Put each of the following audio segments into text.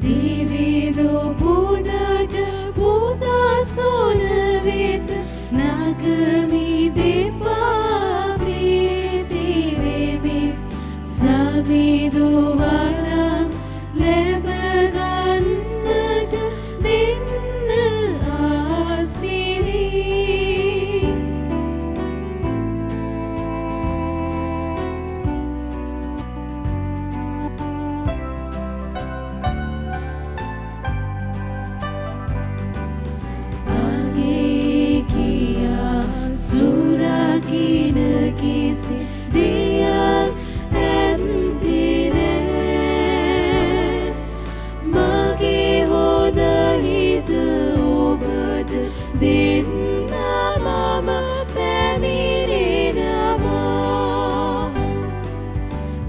Vivido Buddha Buddha Sonavet Nagami Depa Priti Vemi Savido Varam Lebaganat Dinna Asiri Surakina kisi dia entine magi hoda hita obad dinna mama pemirena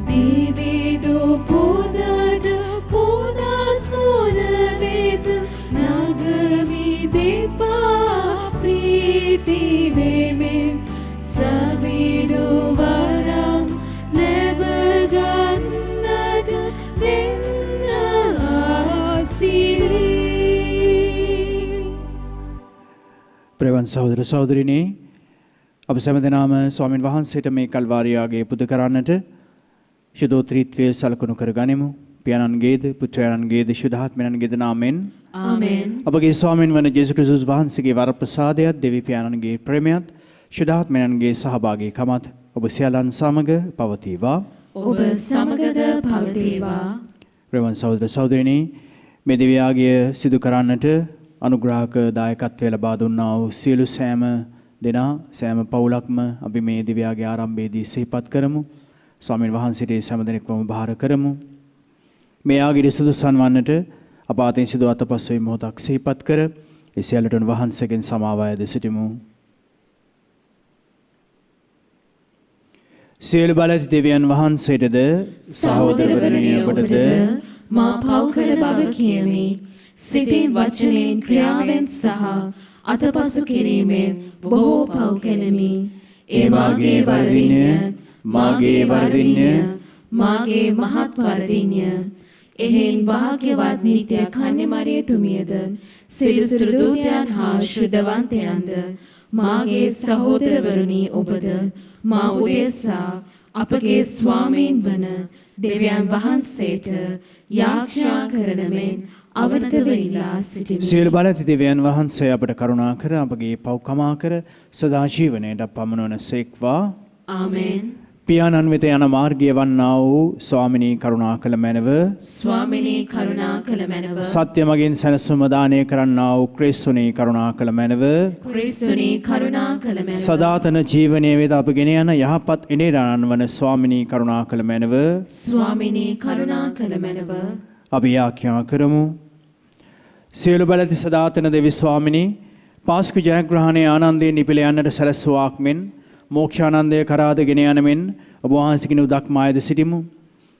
divido puda sunavet nagami depa priti veme savidu varam lebaganat dinna asiri. ප්‍රේමන් සහෝදර සහෝදරිනේ අප සෑම ස්වාමින් වහන්සේට මේ කල්වාරියාගේ පුද කරන්නට ශුද්ධෝත්‍රීත්වයේ සලකුණු කරගනිමු. පියාණන්ගේද පුත්‍රයන්ගේද ශුද්ධාත්මයන්ගේද නාමයෙන් ආමෙන්. අපගේ ස්වාමින් වන ජේසුස් ක්‍රිස්තුස් වහන්සේගේ වරප්‍රසාදයත් දෙවි පියාණන්ගේ ප්‍රේමයත් ශුද්ධාත්මයන්ගේ සහභාගීකමත් ඔබ සියලන් සමග පවතිවා. ඔබ සමගද පවතිවා. ප්‍රේමන් සහෝදර සහෝදරිනේ මේ දිව්‍යාගය සිදු කරන්නට අනුග්‍රහක දායකත්වය ලබා දුන්නා වූ සියලු සෑම දෙනා සෑම පවුලක්ම අපි මේ දිව්‍යාගය ආරම්භයේදී සිහිපත් කරමු. ස්වාමීන් වහන්සේට සෑම දෙනෙක්වම බාර කරමු. මේ ආගිරි සුදුසන් වන්නට අප අතින් සිදු අතපසුවීම මොහොතක් සිහිපත් කර ඒ සියල්ලටම වහන්සේගෙන් සමාව අයද සිටිමු. සියලු බලති දෙවියන් වහන්සේටද සහෝදරවරුනි ඔබටද මා පව් කළ බව කියමි. සිතින් වචනෙන් ක්‍රියාවෙන් සහ අතපසු කිරීමෙන් බොහෝ පව් කෙලෙමි. ඒ මාගේ වරදින්ය මාගේ මහත් වරදින්ය. එහෙන් භාග්‍යවත් නිත්‍ය කන්‍යමරියතුමියද සියලු දූතයන් හා ශුද්ධවන්තයන්ද මාගේ සහෝදරවරුනි ඔබද මා උදෙසා අපගේ ස්වාමීන් වන දෙවියන් වහන්සේට යාඥා කරන මෙන් අවතව ඉල්ලා සිටිමි. සියලු බලති දෙවියන් වහන්සේ අපට කරුණා කර අපගේ පව් කමා කර සදා ජීවනයට පමුණවන සේක්වා. ආමෙන්. පියාණන් වෙත යන මාර්ගය වන්නා වූ ස්වාමිනී කරුණා කළ මැනව. ස්වාමිනී කරුණා කළ මැනව. සත්‍ය මගින් සැනසුම දානය කරන්නා වූ ක්‍රිස්තුනී කරුණා කළ මැනව. ක්‍රිස්තුනී කරුණා කළ මැනව. සදාතන ජීවනයේ වෙත අපගෙන යන යහපත් ඉනේරාණන් වන ස්වාමිනී කරුණා කළ මැනව. ස්වාමිනී කරුණා කළ මැනව. අපි යාඥා කරමු. සියලු බලති සදාතන දෙවි ස්වාමිනී පාස්කු ජයග්‍රහණයේ ආනන්දයෙන් නිපිල යන්නට සැලැස්සුවාක් මෙන් මෝක්ෂානන්දය කරාද ගෙන යන මෙන් ඔබ වහන්සේගේ උදක් මායද සිටිමු.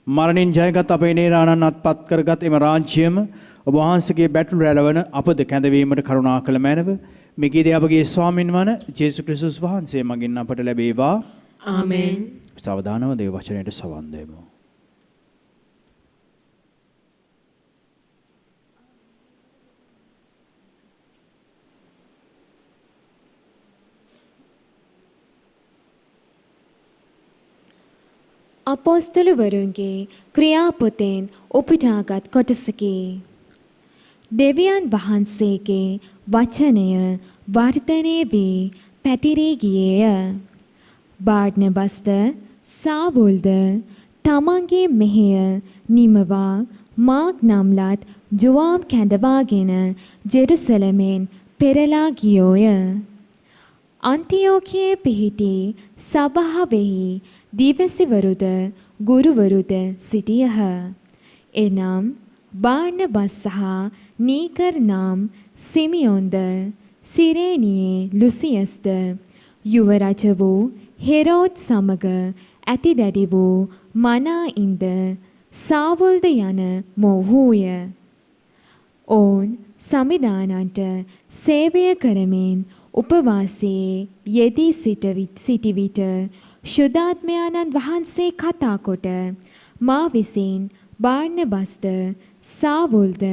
මරණින් ජයගත් අපේ නේරාණන් අත්පත් කරගත් එම රාජ්‍යයම ඔබ වහන්සේගේ බැටළු රැළවන අපද කැඳවීමට කරුණා කළ මැනව. මෙකීදී අපගේ ස්වාමින් වන ජේසුස් ක්‍රිස්තුස් වහන්සේ මගින් අපට ලැබේවා. ආමෙන්. සවදානව දේව වචනයට සවන් දෙමු. අපොස්තලවරුන්ගේ ක්‍රියාපොතෙන් උපුටාගත් කොටසකි. දෙවියන් වහන්සේගේ වචනය වර්ධනය වී පැතිරී ගියේය. බාර්නබස්ද සාවුල්ද තමන්ගේ මෙහෙය නිමවා මාක් නම්ලත් ජුවාම් කැඳවාගෙන ජෙරුසලමෙන් පෙරලා ගියෝය. අන්තිෝකියේ පිහිටි සභාවෙහි දිවසිවරුද ගුරුවරුද සිටියහ. එනම් බාර්නබස් සහ නීකර් නම් සිමියොන්ද සිරේනියේ ලුසියස්ද යුවරජ වූ හෙරෝද් සමග ඇති දැඩි වූ මනාඉන්ද සාවුල්ද යන මොහුය. ඔවුන් සමිදානන්ට සේවය කරමින් උපවාසයේ යෙදී සිටි විට ශුද්ධාත්මයාණන් වහන්සේ කතා කොට මා විසින් බාර්නබස්ද සාවුල්ද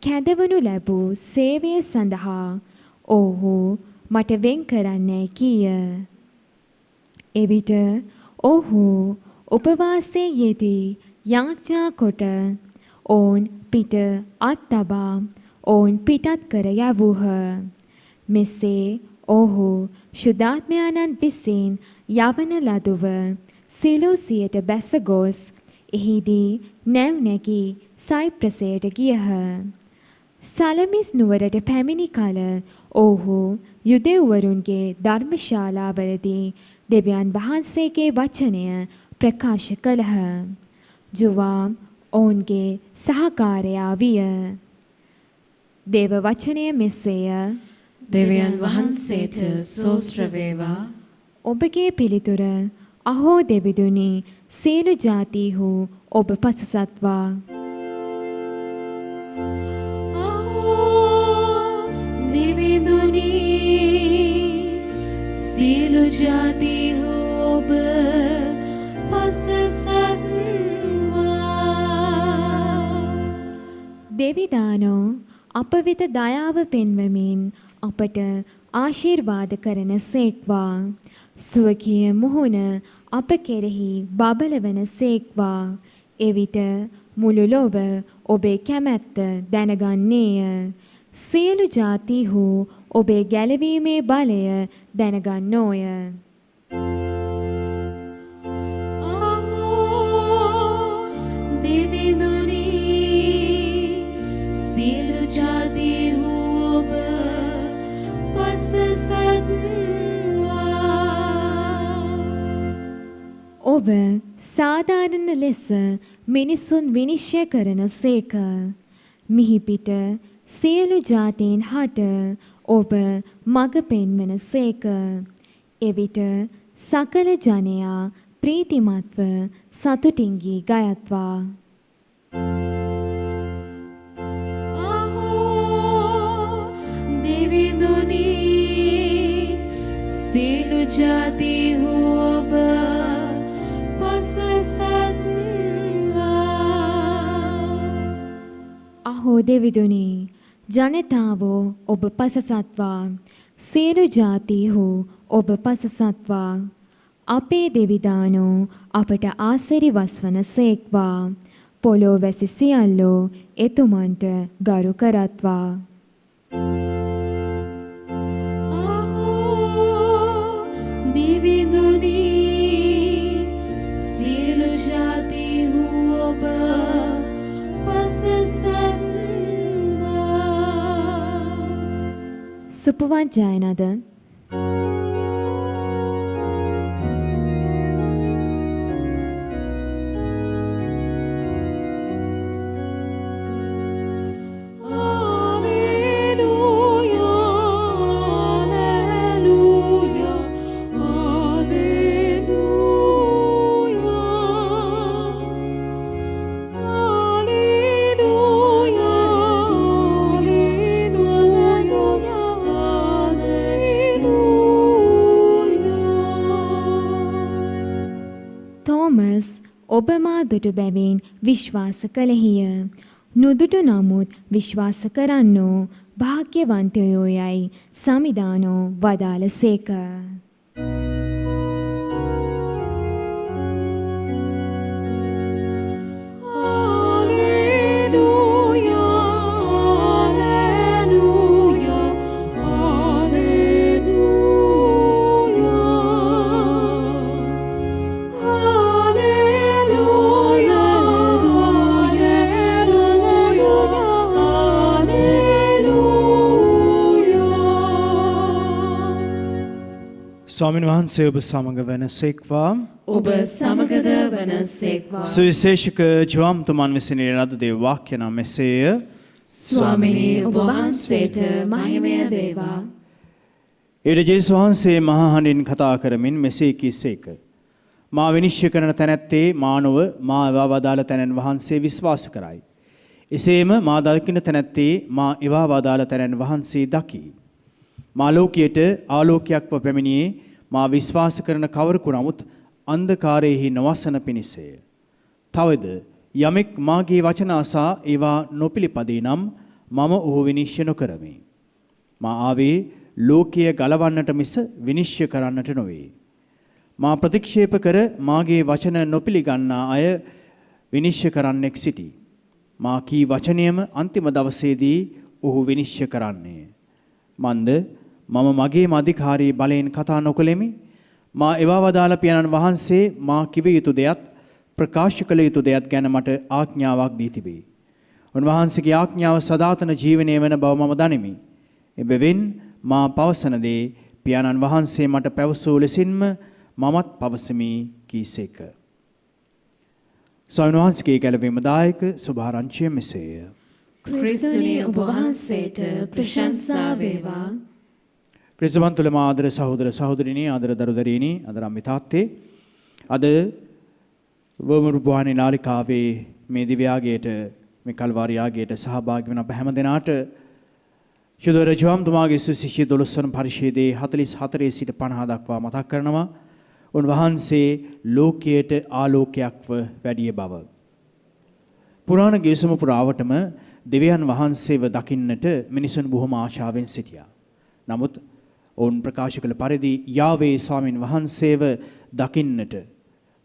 කැඳවනු ලැබූ සේවය සඳහා ඔහු මට වෙන් කරන්නැයි කීය. එවිට ඔහු උපවාසයේ යෙදී යාඥා කොට ඔවුන් පිට අත් තබා ඔවුන් පිටත් කර යවූහ. මෙසේ ඔහු ශුද්ධාත්මයන්න් විසින් යවන ලදුව සිලූසියට බැස ගොස් එහිදී නැව් නැගී සයිප්‍රසයට ගියහ. සලමිස් නුවරට පැමිණි කල ඔහු යුදෙව්වරුන්ගේ ධර්මශාලාවලදී දෙවියන් වහන්සේගේ වචනය ප්‍රකාශ කළහ. ජුවාම් ඔවුන්ගේ සහකාරයා විය. දේව වචනය මෙසේය. දෙවියන් වහන්සේට සෝස්ත්‍ර වේවා. ඔබගේ පිළිතුර අහෝ දෙවිදුනි සියලු ජාතීහු ඔබ පසසත්වා. දෙවිදුනි සියලු ජාතීහු ඔබ පසසත්වා. දෙවිදානෝ අප වෙත දයාව පෙන්වමින් අපට ආශිර්වාද කරන සේක්වා. සුවකීය මුහුණ අප කෙරෙහි බබලවන සේක්වා. එවිට මුළු ලොව ඔබේ කැමැත්ත දැනගන්නේය. සියලු ජාතීහු ඔබේ ගැලවීමේ බලය දැනගන්නෝය. දෙවිදුනි සියලු ජාතීහු ඔබ පසසත්වා. ඔබ සාධාරණ ලෙස මිනිසුන් විනිශ්චය කරන සේක. මිහිපිට සියලු ජාතීන් හට ඔබ මඟ පෙන්වන සේක. එවිට සකල ජනයා ප්‍රීතිමත්ව සතුටින් ගී ගයත්වා. දෙවිදුනි සියලු ජාතීහු ඔබ පසසත්වා. අහෝ දෙවිදුනි ජනතාවෝ ඔබ පසසත්වා. සියලු ජාතීහු ඔබ පසසත්වා. අපේ දෙවිදානෝ අපට ආශිර්වාද වන සේක්වා. පොළොවැසි සියල්ලෝ එතුමන්ට ගරු කරත්වා. දෙවිදුනි සියලු ජාතීහු ඔබ පසසත්වා. සුපවත් ජයනද ඔබ මා දුටු බැවින් විශ්වාස කළෙහිය. නුදුටු නමුත් විශ්වාස කරන්නෝ භාග්‍යවන්තයෝ යයි සමිදානෝ වදාළසේක. ස්වාමීන් වහන්සේ ඔබ සමග වනසේක්වා. ඔබ සමගද වනසේක්වා. සුවිශේෂක ජෝම්තුමන් විසින් ලද දේව වාක්‍ය නම් මෙසේය. ස්වාමිනී ඔබ වහන්සේට මහිමය වේවා. ඊට ජේසුස් වහන්සේ මහා හඬින් කතා කරමින් මෙසේ කීසේක. මා විනිශ්චය කරන තැනැත්තේ මානව මා එවා වදාළ තැනන් වහන්සේ විශ්වාස කරයි. එසේම මා දකින තැනැත්තේ මා එවා වදාළ තැනන් වහන්සේ දකි. මා ලෝකයට ආලෝකයක්ව පැමිණියේ මා විශ්වාස කරන කවරකු නමුත් අන්ධකාරයෙහි නොවසන පිණිසය. තවද යමෙක් මාගේ වචන අසා ඒවා නොපිළිපදී නම් මම ඔහු විනිශ්චය නොකරමි. මා ආවේ ලෝකීය ගලවන්නට මිස විනිශ්චය කරන්නට නොවේ. මා ප්‍රතික්ෂේප කර මාගේ වචන නොපිළිගන්නා අය විනිශ්චය කරන්නෙක් සිටී. මා කී වචනයම අන්තිම දවසේදී ඔහු විනිශ්චය කරන්නේ. මන්ද මම මගේම අධිකාරී බලයෙන් කතා නොකළෙමි. මා එවා වදාළ පියාණන් වහන්සේ මා කිව යුතු දෙයක් ප්‍රකාශ කළ යුතු දෙයක් ගැන මට ආඥාවක් දී තිබේ. උන්වහන්සේගේ ආඥාව සදාතන ජීවනයේ වන බව මම දනිමි. එබැවින් මා පවසන දේ පියාණන් වහන්සේ මට පැවසූ ලෙසින්ම මමත් පවසමි කීසේක. ස්වාමීන් වහන්සේගේ ගැලවීම දායක සුභාරංචිය මෙසේය. ක්‍රිස්තුනි ඔබ වහන්සේට ප්‍රශංසා වේවා. ක්‍රිස්තුමන්තුල ආදර සහෝදර සහෝදරිනී ආදර දරුදරිනී ආදර අමිතාත්තේ අද වමුරුබුවානි නාලිකාවේ මේ දිව්‍යාගයට මේ කල්වාරි යාගයට සහභාගී වන අප හැම දෙනාට ශුද්ධ රජවම්තුමාගේ සුවිශේෂ 12 වන පරිච්ඡේදයේ 44 සිට 50 දක්වා මතක් කරනවා. උන්වහන්සේ ලෝකයට ආලෝකයක්ව වැඩිය බව. පුරාණ ගිවිසුම පුරාවටම දෙවියන් වහන්සේව දකින්නට මිනිසුන් බොහොම ආශාවෙන් සිටියා. නමුත් ඔවුන් ප්‍රකාශ කළ පරිදි යාවේ ස්වාමින් වහන්සේව දකින්නට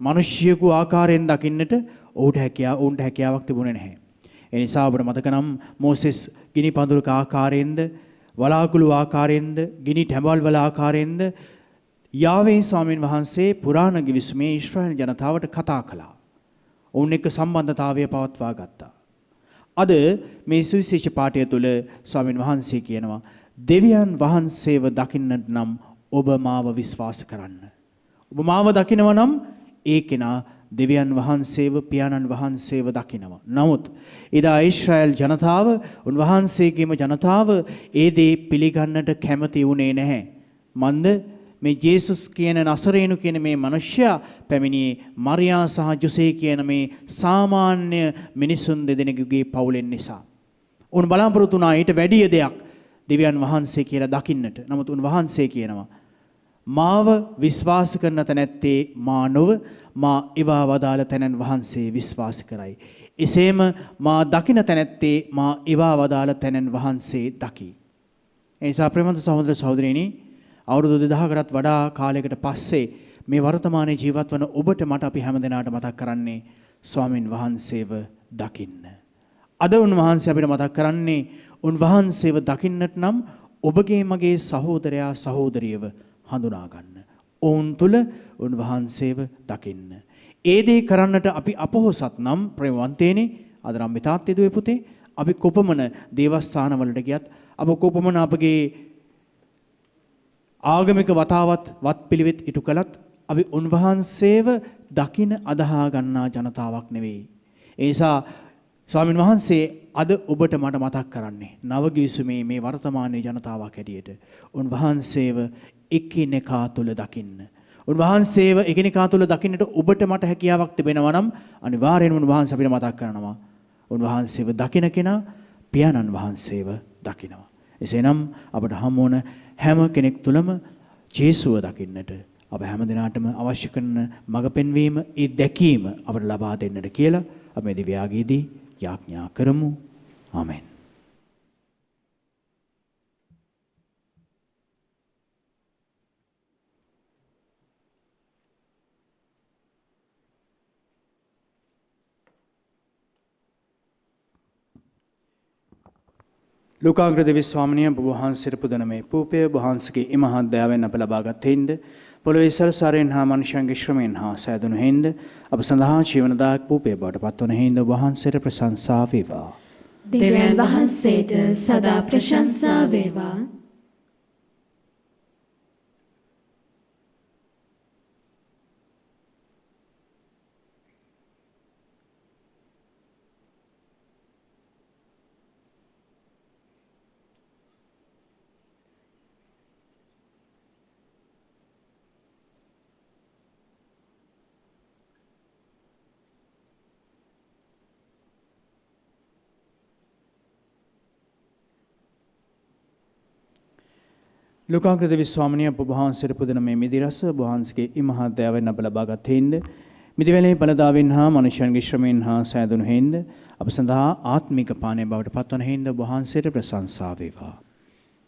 මිනිසියෙකු ආකාරයෙන් දකින්නට ඔවුන්ට හැකියාවක් තිබුණේ නැහැ. ඒ නිසා අපට මතක නම් මෝසෙස් ගිනි පඳුරක ආකාරයෙන්ද වලාකුළු ආකාරයෙන්ද ගිනි ටැඹල් වල ආකාරයෙන්ද යාවේ ස්වාමින් වහන්සේ පුරාණ ගිවිසුමේ ඊශ්‍රායල් ජනතාවට කතා කළා. ඔවුන් එක්ක සම්බන්ධතාවය පවත්වා ගත්තා. අද මේ සුවිශේෂ පාඨය තුළ ස්වාමින් වහන්සේ කියනවා දෙවියන් වහන්සේව දකින්නට නම් ඔබ මාව විශ්වාස කරන්න. ඔබ මාව දකිනවා නම් ඒ කෙනා දෙවියන් වහන්සේව පියාණන් වහන්සේව දකිනවා. නමුත් එදා ඊශ්‍රායල් ජනතාව උන්වහන්සේගේම ජනතාව ඒ දේ පිළිගන්නට කැමති වුණේ නැහැ. මන්ද මේ ජේසුස් කියන නසරේනු කියන මේ මිනිසයා පැමිණියේ මරියා සහ ජොසේ කියන මේ සාමාන්‍ය මිනිසුන් දෙදෙනෙකුගේ පවුලෙන් නිසා. උන් බලාපොරොත්තු වුණා ඊට වැඩි දෙයක් දෙවියන් වහන්සේ කියලා දකින්නට. නමුත් උන්වහන්සේ කියනවා මාව විශ්වාස කරන තැනැත්තේ මා නොව මා එවා වදාළ තැනන් වහන්සේ විශ්වාස කරයි. එසේම මා දකින තැනැත්තේ මා එවා වදාළ තැනන් වහන්සේ දකි. ඒ නිසා ප්‍රේමන්ත සහෝදර සහෝදරියනි අවුරුදු 2000කටත් වඩා කාලයකට පස්සේ මේ වර්තමානයේ ජීවත් වන ඔබට මට අපි හැමදෙනාට මතක් කරන්නේ ස්වාමින් වහන්සේව දකින්න. අද උන්වහන්සේ අපිට මතක් කරන්නේ උන්වහන්සේව දකින්නට නම් ඔබගේ මගේ සහෝදරයා සහෝදරියව හඳුනා ගන්න. ඔවුන් තුල උන්වහන්සේව දකින්න. ඒ දේ කරන්නට අපි අපොහොසත් නම් ප්‍රේමවන්තේනි අදරම් මිතාත්තේ දුවේ පුතේ අපි කොපමණ දේවස්ථාන වලට ගියත් අප කොපමණ අපගේ ආගමික වතාවත් වත්පිළිවෙත් ඉටු කළත් අපි උන්වහන්සේව දකින අදහා ගන්නා ජනතාවක් නෙවෙයි. ඒ නිසා ස්වාමින් වහන්සේ අද ඔබට මට මතක් කරන්නේ නවගිවිසුමේ මේ වර්තමානයේ ජනතාවක් හැටියට උන්වහන්සේව එකිනෙකා තුල දකින්න. උන්වහන්සේව එකිනෙකා තුල දකින්නට ඔබට මට හැකියාවක් තිබෙනවා නම් අනිවාර්යෙන්ම උන්වහන්සේ අපිට මතක් කරනවා. උන්වහන්සේව දකින කෙනා පියාණන් වහන්සේව දකිනවා. එසේනම් අපට හමු වන හැම කෙනෙක් තුළම ජේසුව දකින්නට අප හැම දිනාටම අවශ්‍ය කරන මඟ පෙන්වීම ඒ දැකීම අපට ලබා දෙන්නට කියලා අපි මේ දිව්‍යාගයේදී යාඥා කරමු. ආමෙන්. ලෝකාග්‍ර දෙවි ස්වාමිනිය ඔබ වහන්සේට පුදන මේ පූපය ඔබ වහන්සේගේ ඉමහත් දයාවෙන් අප ලබාගත් හේින්ද පොළොවේ සල්සාරයෙන් හා මනුෂ්‍යයන්ගේ ශ්‍රමයෙන් හා සෑදුණු හේින්ද අප සඳහා ජීවනදායක පූපය බවට පත්වන හේින්ද ඔබ වහන්සේට ප්‍රශංසා වේවා. දෙවියන් වහන්සේට සදා ප්‍රශංසා වේවා. ලෝකාග්‍ර දෙවි ස්වාමිනිය ඔබ වහන්සේට පුදන මේ මිදි රස ඔබ වහන්සේගේ ඉමහත් දයාවෙන් අප ලබාගත් හේින්ද මිදිවැලේ බලදාවින් හා මනුෂ්‍යයන්ගේ ශ්‍රමයෙන් හා සෑදුණු හේන්ද අප සඳහා ආත්මික පානය බවට පත්වන හේන්ද ඔබ වහන්සේට ප්‍රශංසා වේවා.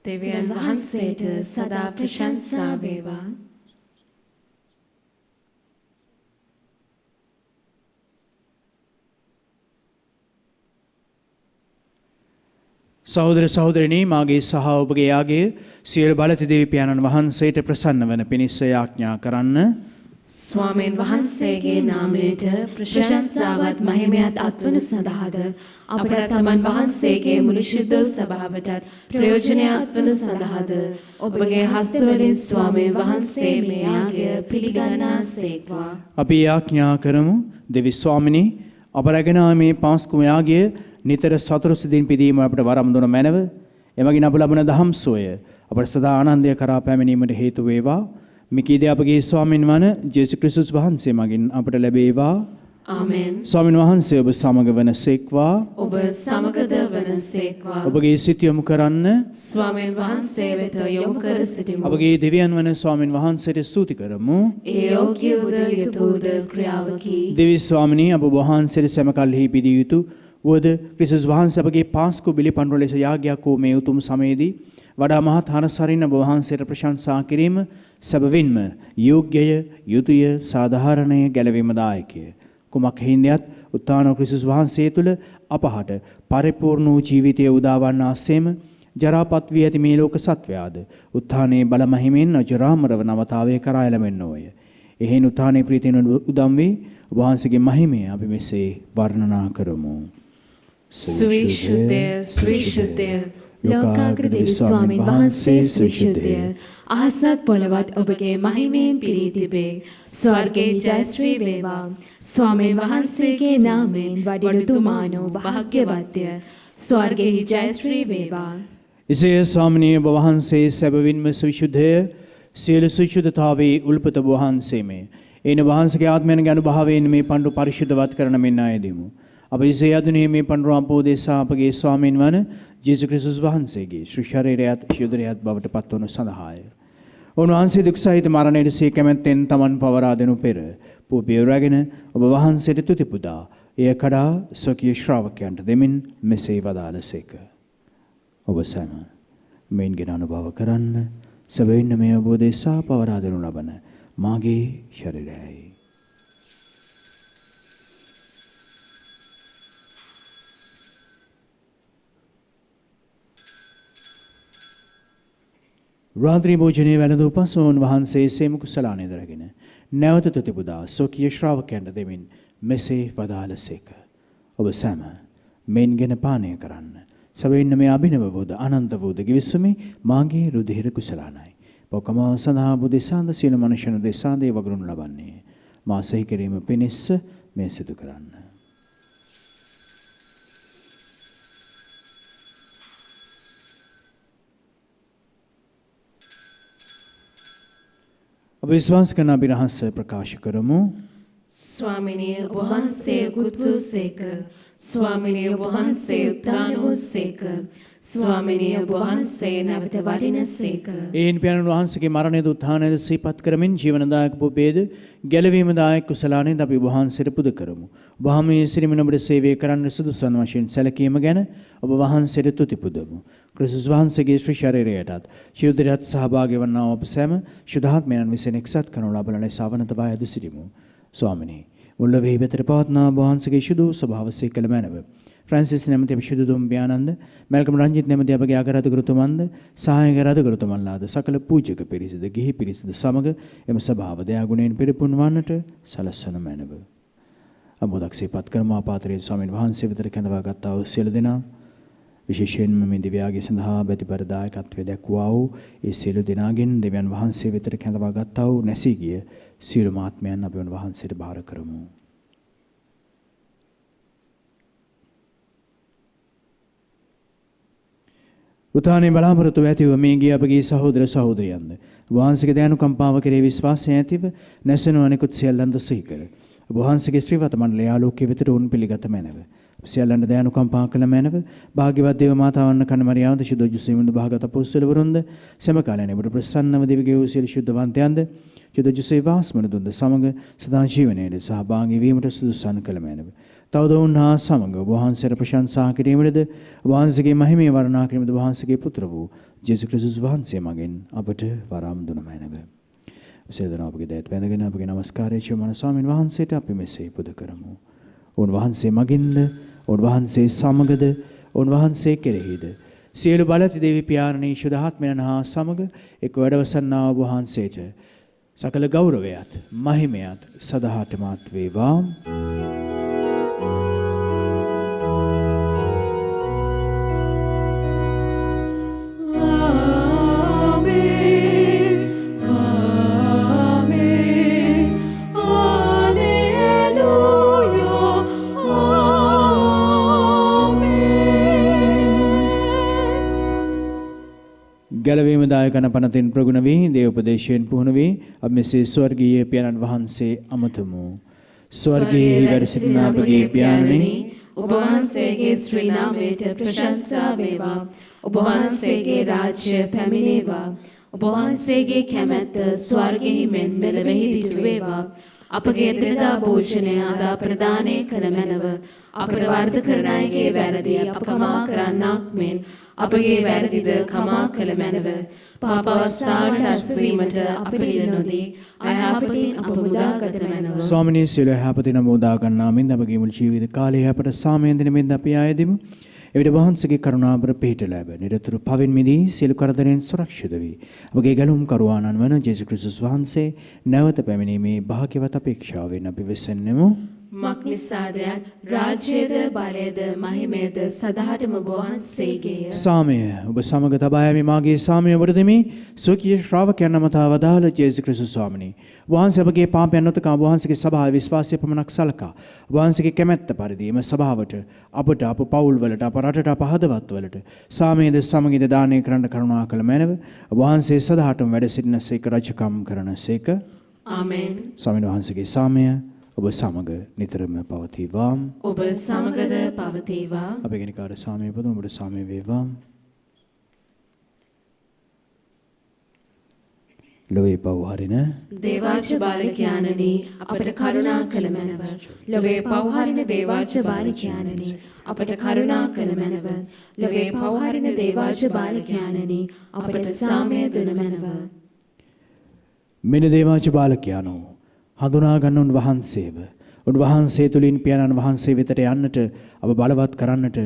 දෙවියන් වහන්සේට සදා ප්‍රශංසා වේවා. සහෝදර සහෝදරනී මාගේ සහ ඔබගේ යාගේ සියලු බලති දෙවි පියාණන් වහන්සේට ප්‍රසන්න වන පිණිස යාඥා කරන්න. ස්වාමීන් වහන්සේගේ නාමයට ප්‍රශංසාවත් මහිමයත් අත්වනු සඳහාද අපට තමන් වහන්සේගේ මුළු ශුද්ධ සභාවටත් ප්‍රයෝජනය අත්වනු සඳහාද ඔබගේ හස්තවලින් ස්වාමීන් වහන්සේ මේ යාගය පිළිගන්නාසේක්වා. අපි යාඥා කරමු. දෙවි ස්වාමිනී අප රැගෙන මේ පාස්කු යාගය නිතර සතුරු සිතින් පිදීම අපට වරම් දුන මැනව. එමගින් අප ලබන දහම් සෝය අපට සදා ආනන්දය කරා පැමිණීමට හේතු වේවා. මිකීද අපගේ ස්වාමින් වන ජේසුස් ක්‍රිස්තුස් වහන්සේ මගින් අපට ලැබේවා. ආමෙන්. ස්වාමින් වහන්සේ ඔබ සමග වනසේක්වා. ඔබ සමගද වනසේක්වා. ඔබගේ සිත යොමු කරන්න. ස්වාමීන් වහන්සේ වෙත යොමු කර සිටිමු. අපගේ දෙවියන් වන ස්වාමින් වහන්සේට ස්තුති කරමු. ඒ යෝග්‍යද යතුද ක්‍රියාවකි. දෙවි ස්වාමිනී අප වහන්සේට සැමකල්හි පිදිය යුතු වද ක්‍රිස්තුස් වහන්සේ අපගේ පාස්කු බිලිපඬුර ලෙස යාගයක් වූ මේ උතුම් සමයේදී වඩා මහත් හරසරින් ඔබ වහන්සේට ප්‍රශංසා කිරීම සැබවින්ම යෝග්‍යය, යුතුය, සාධාරණය, ගැලවීමදායකය. කුමක් හේන්දයත් උත්ථාන ක්‍රිස්තුස් වහන්සේ තුළ අපහට පරිපූර්ණ වූ ජීවිතය උදාවන්නාseම ජරාපත් වී ඇති මේ ලෝක සත්වයාද උත්ථානයේ බල මහිමෙන් අජරාමරව නවතාවය කරා එළමෙන්නෝය. එහෙන් උත්ථානයේ ප්‍රීතියෙන් උදම් වී ඔබ වහන්සේගේ මහිමය අපි මෙසේ වර්ණනා කරමු. සවිශුද්ධ සවිශුද්ධ ලෝකාග්‍ර දෙවි ස්වාමීන් වහන්සේ සවිශුද්ධ අහසත් පොළවත් ඔබගේ මහිමයෙන් පිරී තිබේ. ස්වර්ගයේ ජයශ්‍රී වේවා. ස්වාමීන් වහන්සේගේ නාමයෙන් වඩිනු තුමානෝ භාග්‍යවත්ය. ස්වර්ගයේ ජයශ්‍රී වේවා. ඉසේ ස්වාමිනී ඔබ වහන්සේ සැබවින්ම සවිශුද්ධය. සියලු සවිශුද්ධතාවේ උල්පත ඔබ වහන්සේමය. එන වහන්සේගේ ආත්මයන්ගේ අනුභවයෙන් මේ පඬු පරිශුද්ධවත් කරන මෙන්න ආයදෙමු. අප ඉසේ යදුනේ මේ පඬු ආපෝදේශා අපගේ ස්වාමීන් වන ජේසුස් ක්‍රිස්තුස් වහන්සේගේ ශ්‍රී ශරීරයත් ශුද්ධරයත් බවට පත්වනු සඳහාය. උන්වහන්සේ දුක් සහිත මරණයට සිය කැමැත්තෙන් තමන් පවරා දෙනු පෙර පූපිය රැගෙන ඔබ වහන්සේට තුති පුදා එය කඩා ස්වකීය ශ්‍රාවකයන්ට දෙමින් මෙසේ වදාළසේක. ඔබ සැම මෙයින් ගෙන අනුභව කරන්න. සැබවින්ම මේ අවබෝධයසා පවරා දෙනු ලබන මාගේ ශරීරයයි. රාත්‍රී භෝජනයේ වැළඳ උපසෝන් වහන්සේ සේම කුසලානය දරගෙන නැවත තුති පුදා ස්වකීය ශ්‍රාවකයන්ට දෙමින් මෙසේ වදාළසේක. ඔබ සැම මෙයින් ගෙන පානය කරන්න. සැබවින්ම මේ අභිනව වූද අනන්ත වූද ගිවිසුමේ මාගේ රුධිර කුසලානයි. පොකම සඳහා බුදෙසාන්ද සියලු මනුෂ්‍යයන් දෙසාන්ද ඒ වගුරුන් ලබන්නේ. මා සහි කිරීම පිණිස මේ සිදු කරන්න. අප විශ්වාස කරන අපි රහස ප්‍රකාශ කරමු. ස්වාමිනී ඔබ වහන්සේ උතුසේක. ස්වාමිනී ඔබ වහන්සේ උත්ථාන වූසේක. ස්වාමිනී ඔබ වහන්සේ නැවත වඩිනසේක. ඒන් පියාණන් වහන්සේගේ මරණයද උත්ථානයද සිහිපත් කරමින් ජීවනදායක පුබේද ගැලවීමදායක කුසලානෙද අපි ඔබ වහන්සේට පුද කරමු. ඔබ මේ සිරිමින ඔබට සේවය කරන්න සුදුසුන් වශයෙන් සැලකීම ගැන ඔබ වහන්සේට තුති පුදමු. ක්‍රිස්තුස් වහන්සේගේ ශ්‍රී ශරීරයටත් ශිරුදරයත් සහභාගී වන්නා ඔබ සැම ශුද්ධාත්මයන් විසින් එක්සත් කරනු ලබන ලෙස අවනත බය අද සිටිමු. ස්වාමිනී මුල්ල වෙහි වෙතට පවත්නා ඔබ වහන්සේගේ ශුද්ධ ස්වභාව සීකල මැනව. ෆ්‍රැන්සිස් නැමැති විශුද්ධ දුම්බියානන්ද, මල්කම් රංජිත් නැමැති අපගේ අගරාධිකෘතුමන්ද, සහායක රාධිකෘතුමන්ලාද සකල පූජක පිරිසද, ගිහි පිරිසද සමග එම සභාව දයාගුණයෙන් පිරිපුන් වන්නට සලස්වනු මැනව. අමෝදක් සිහිපත් කරමු ආපාත්‍රයේ ස්වාමීන් වහන්සේ වෙතට කැඳවා ගත්තා වූ සියලු දෙනා විශේෂයෙන්ම මේ දිව්‍යාගය සඳහා බැතිපර දායකත්වයේ දක්වා වූ ඒ සියලු දෙනාගෙන් දෙවියන් වහන්සේ වෙතට කැඳවා ගත්තා වූ නැසී ගිය සියලු ආත්මයන් අපි වහන්සේට බාර කරමු. උත්ථානයේ බලාපොරොත්තු ඇතිව මේ ගිය අපගේ සහෝදර සහෝදරියන්ද වහන්සේගේ දයානුකම්පාව කෙරෙහි විශ්වාසය ඇතිව නැසෙනු අනෙකුත් සියල්ලන්ද සිහි කර වහන්සේගේ ශ්‍රීවත මණ්ඩලය ආලෝකයේ වෙතට උන් පිළිගත මැනව. සියල්ලන්ට දයානුකම්පා කළ මැනව භාග්‍යවත් දේව මාතාවන්න කන මරියාවද ශුද්ධ ජුසෙමුන්ද භාගත අපොස්තල වරුන්ද සෑම කාලයන් ඔබට ප්‍රසන්නව දිවිගේ වූ සියලු ශුද්ධවන්තයන්ද ශුද්ධ ජුසේ වාස්මන දුන්ද සමග සදා ජීවනයේ සහභාගී වීමට සුදුසුසන් කළ මැනව තවද උන්හා සමග ඔබ වහන්සේට ප්‍රශංසා කිරීමේද ඔබ වහන්සේගේ මහිමේ වර්ණනා කිරීමේද ඔබ වහන්සේගේ පුත්‍ර වූ ජේසුස් ක්‍රිස්තුස් වහන්සේ මගෙන් අපට වරම් දුන මැනව සියලුදෙනා අපගේ දෑත් වැඳගෙන අපගේ නමස්කාරය චුමන ස්වාමීන් වහන්සේට අපි මෙසේ පුද කරමු. උන්වහන්සේ මගින්ද උන්වහන්සේ සමගද උන්වහන්සේ කෙරෙහිද සියලු බලති දෙවි පියාණනි ශුද්ධාත්මයන් හා සමග එක් වැඩවසන්නා ඔබ වහන්සේට සකල ගෞරවයත් මහිමයත් සදාහටමත් වේවා. ගැලවීම දායකන පනතින් ප්‍රගුණ වී දේව උපදේශයෙන් පුහුණු වී අපි මෙසේ ස්වර්ගීය පියාණන් වහන්සේ අමතමු. ස්වර්ගයේ වැඩ සිටින අපගේ පියාණනි ඔබ වහන්සේගේ ශ්‍රී නාමයට ප්‍රශංසා වේවා. ඔබ වහන්සේගේ රාජ්‍ය පැමිණේවා. ඔබ වහන්සේගේ කැමැත්ත ස්වර්ගයේ මෙන් මෙලෙවෙහි දිටු වේවා. අපගේ එදිනෙදා භෝජනය අද ප්‍රදානය කළ මැනව අපට වර්ධ කරන අයගේ වැරදි අප කමා කරන්නාක් මෙන් අපගේ වැරදිද කමා කළ මැනව පාප අවස්ථාවට ඇස්වීමට අපිට ඉඩ නොදී අයහපතින් අප මුදාගත මැනව. ස්වාමිනී සියලු යහපතින් මුදා ගන්නා මෙන් අපගේ මුළු ජීවිත කාලය අපට සාමයෙන් දෙන මෙන් අපි ආයෙදිමු. එවිට වහන්සේගේ කරුණාබර පිහිට ලැබ නිරතුරු පවෙන් මිදී සියලු කරදරෙන් සුරක්ෂිත වී අපගේ ගැලුම් කරුවාණන් වන ජේසුස් ක්‍රිස්තුස් වහන්සේ නැවත පැමිණීමේ භාග්‍යවත් අපේක්ෂාවෙන් අපි වෙසෙන්නෙමු. මක්නිසාදයත් රාජ්‍යද බලයද මහිමයද සදහටම ඔබ වහන්සේගේය. සාමය ඔබ සමග තබා යමි මාගේ සාමය ඔබට දෙමි. ස්වකීය ශ්‍රාවකයන් නමතා වදාළ ජේසුස් ක්‍රිස්තුස් ස්වාමිනී වහන්සේ අපගේ පාපයන් නොතකා වහන්සේගේ සභාවේ විශ්වාසය පමණක් සලකා වහන්සේගේ කැමැත්ත පරිදි එම සභාවට අපට අප පවුල් වලට අප රටට අප හදවත් වලට සාමයේද සමගින්ද දානය කරන්න කරුණා කළ මැනව වහන්සේ සදාටම වැඩ සිටිනසේක රජකම් කරනසේක. ආමෙන්. ස්වාමීන් වහන්සේගේ සාමය ඔබ සමග නිතරම පවතිවා. ඔබ සමගද පවතිවා. අපේ ගෙනිකාට සාමය උපදවමු. ඔබට සාමය වේවා. ලොවේ පව් හරින දේවාච බාලකයාණනි අපට කරුණා කළ මැනව. ලොවේ පව් හරින දේවාච බාලකයාණනි අපට කරුණා කළ මැනව. ලොවේ පව් හරින දේවාච බාලකයාණනි අපට සාමය දුන මැනව. මෙන්න දේවාච බාලකයාණෝ හඳුනා ගන්න උන්වහන්සේව උන්වහන්සේ තුලින් පියාණන් වහන්සේ වෙතට යන්නට අප බලවත් කරන්නට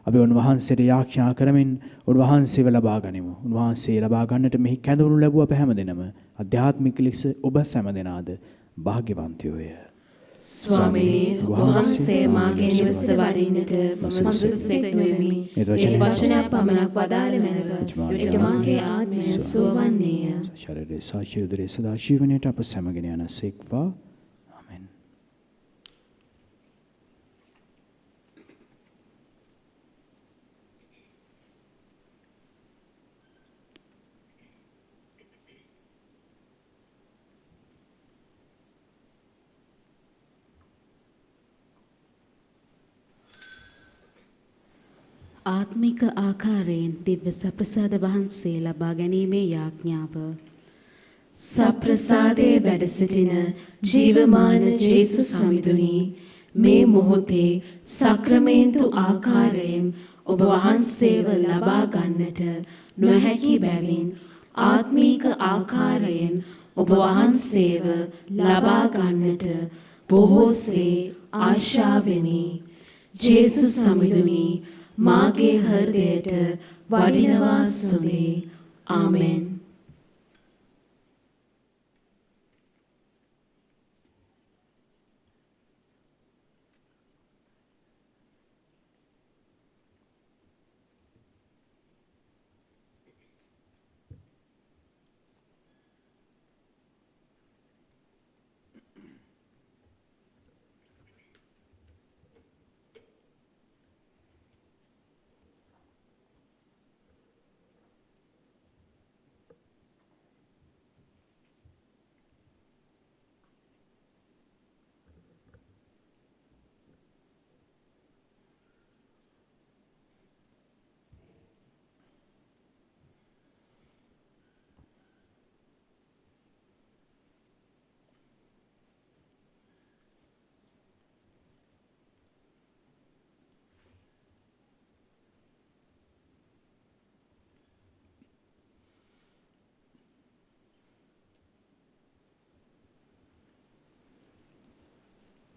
අපි උන්වහන්සේට යාඥා කරමින් උන්වහන්සේව ලබා ගනිමු. උන්වහන්සේ ලබා ගන්නට මෙහි කැඳවනු ලැබුව අප හැමදෙනම අධ්‍යාත්මික ලෙස ඔබ සෑමදෙනාද භාග්‍යවන්තයෝය. ස්වාමිනී වහන්සේ මාගේ නිවසට වඩින්නට මම සුදුසුසෙක් නොවෙමි. ඒ වචනයක් පමණක් වදාළ මැනව. විට මාගේ ආත්මය සුවවන්නේය. ශරීරයේ සාක්ෂි උදරයේ සදා ජීවනයට අප සැමගෙන යනසේක්වා. ආමෙන්. ආත්මික ආකාරයෙන් දිව්‍ය සප්‍රසාද වහන්සේ ලබා ගැනීමේ යාඥාව. සප්‍රසාදයේ වැඩ සිටින ජීවමාන ජේසුස් සමිඳුනි මේ මොහොතේ සක්‍රමේන්තු ආකාරයෙන් ඔබ වහන්සේව ලබා ගන්නට නොහැකි බැවින් ආත්මික ආකාරයෙන් ඔබ වහන්සේව ලබා ගන්නට බොහෝසේ ආශාවෙමි. ජේසුස් සමිඳුනි මාගේ හෘදයට වඩිනවා සුවේ. ආමෙන්.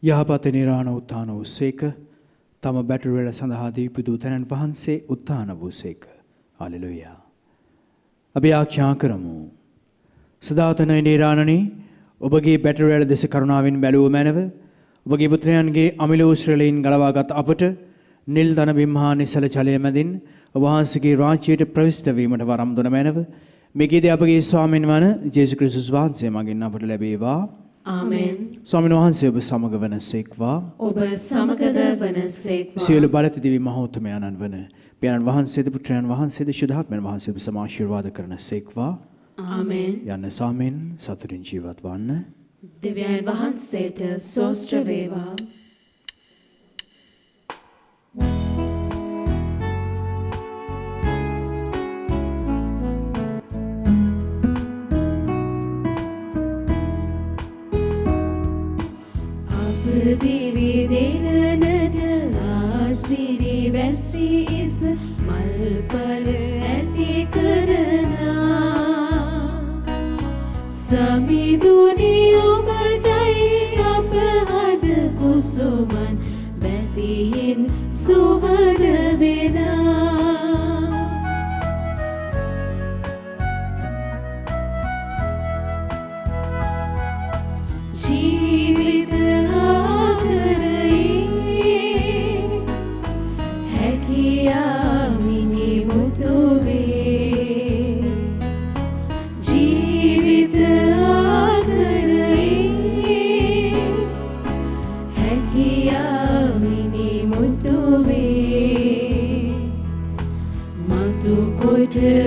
යහපත නිරාණ උත්ථාන වූසේක. තම බැටරවල සඳහා දීපු දූතයන් වහන්සේ උත්ථාන වූසේක. හලෙලූයා. අපි ආඥා කරමු. සදාතන නිරාණනි ඔබගේ බැටරවල දෙස කරුණාවෙන් බැලුව මැනව. ඔබගේ පුත්‍රයන්ගේ අමිලෝ ශ්‍රලීන් ගලවාගත් අපට නිල් ධන බිම්හා නිසල ජලය මැදින් ඔබ වහන්සේගේ රාජ්‍යයට ප්‍රවිෂ්ඨ වීමට වරම් දුන මැනව. මේකේදී අපගේ ස්වාමීන් වන ජේසුස් ක්‍රිස්තුස් වහන්සේ මගින් අපට ලැබේවා. ආමෙන්. ස්වාමීන් වහන්සේ ඔබ සමග වනසේක්වා. ඔබ සමගද වනසේක්වා. සියලු බලති දිවි මහෝත්තමයන්න් වන පියාණන් වහන්සේද පුත්‍රයන් වහන්සේද ශුද්ධාත්මයන් වහන්සේද සමාශිර්වාද කරනසේක්වා. ආමෙන්. යන්න සාමෙන් සතුටින් ජීවත් වන්න. දෙවියන් වහන්සේට සෝස්ත්‍ර වේවා. දිවි දෙලනට ආසිරි වැසි ඉස් මල්පල ඇති කරනා සමිඳුනි ඔබටයි අප හද කුසුමන් බැතියෙන් සුවද වෙනා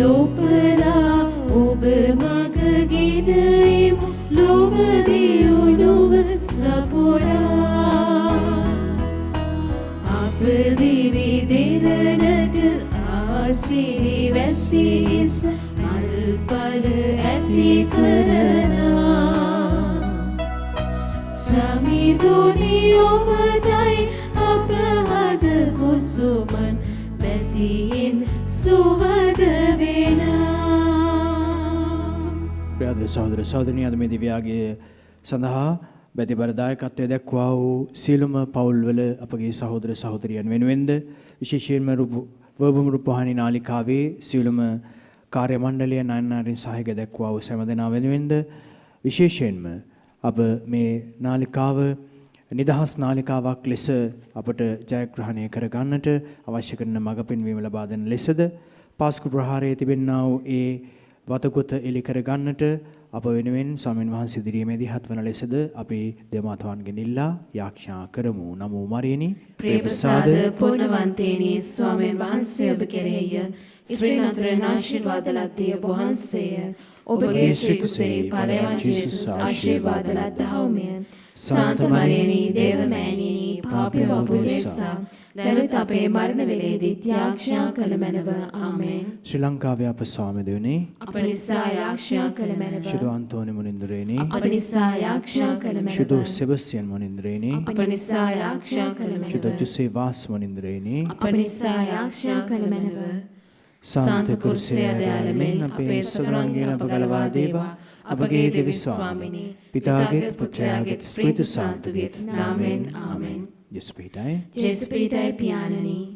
උපලා ඔබ මගගෙන ලොව දියුණුව සපුරා අප දිවි දෙලනට ආසිරි වැසි ඉස් මල්පල ඇති කරනා සමිඳුනි ඔබටයි අප හද කුසුමන් බැතියෙන් සුවද වෙනා. ප්‍රිය සහෝදර සහෝදරියනි, අද මේ දිව්‍යාගයේ සඳහා බැතිබර දායකත්වය දක්වා වූ සියලුම පවුල්වල අපගේ සහෝදර සහෝදරියන් වෙනුවෙන්ද විශේෂයෙන්ම වර්බුම් රූපවාහිනී නාලිකාවේ සියලුම කාර්ය මණ්ඩලය නයනාරින් සහායක දක්වා වූ සෑම දෙනා වෙනුවෙන්ද විශේෂයෙන්ම අප මේ නාලිකාව නිදහස් නාලිකාවක් ලෙස අපට ජයග්‍රහණය කරගන්නට අවශ්‍ය කරන මඟ පෙන්වීම ලබා දෙන ලෙසද පාස්කු ප්‍රහාරයේ තිබෙනා වූ ඒ වතගොත එලි කරගන්නට අප වෙනුවෙන් ස්වාමීන් වහන්සේ ඉදිරියේ මැදිහත් වන ලෙසද අපි දෙමාතවන්ගෙන් ඉල්ලා යාඥා කරමු. නමෝ මරියනි ප්‍රේ ප්‍රසාද පුණ්‍යවන්තේනි ස්වාමීන් වහන්සේ ඔබ කෙරෙහිය ශ්‍රී නතරණ ආශිර්වාද ලද්දී ඔබ වහන්සේය. ඔබගේ ශ්‍රී කුසේ පරයන් ජේසුස් ආශිර්වාද ලද්දහොමය. සාන්ත මරියනි දේව මෑණියනි පාපී ඔබ උදෙසා දැනුත් අපේ මරණ වේලේදී ත්‍යාග්ඥා කළ මැනව. ආමෙන්. ශ්‍රී ලංකාවේ අප ස්වාමීදුවනේ අප නිසා යාඥා කළ මැනව. ශුද්ධ අන්තෝනි මුනිඳුරේනි අප නිසා යාඥා කළ මැනව. ශුද්ධ සෙබස්තියන් මුනිඳුරේනි අප නිසා යාඥා කළ මැනව. ශුද්ධ ජොසේවාස් මුනිඳුරේනි අප නිසා යාඥා කළ මැනව. සාන්ත කුර්සිය දයාලමෙන් අපේ සතුරන්ගෙන් අප ගලවා දේවා. අපගේ දෙවි ස්වාමිනී පිතාගේ පුත්‍රයාගේ ස්ප්‍රීත සාන්තුගේ නාමෙන්. ආමෙන්. ජෙසුපීටයි ජෙසුපීටයි පියාණනි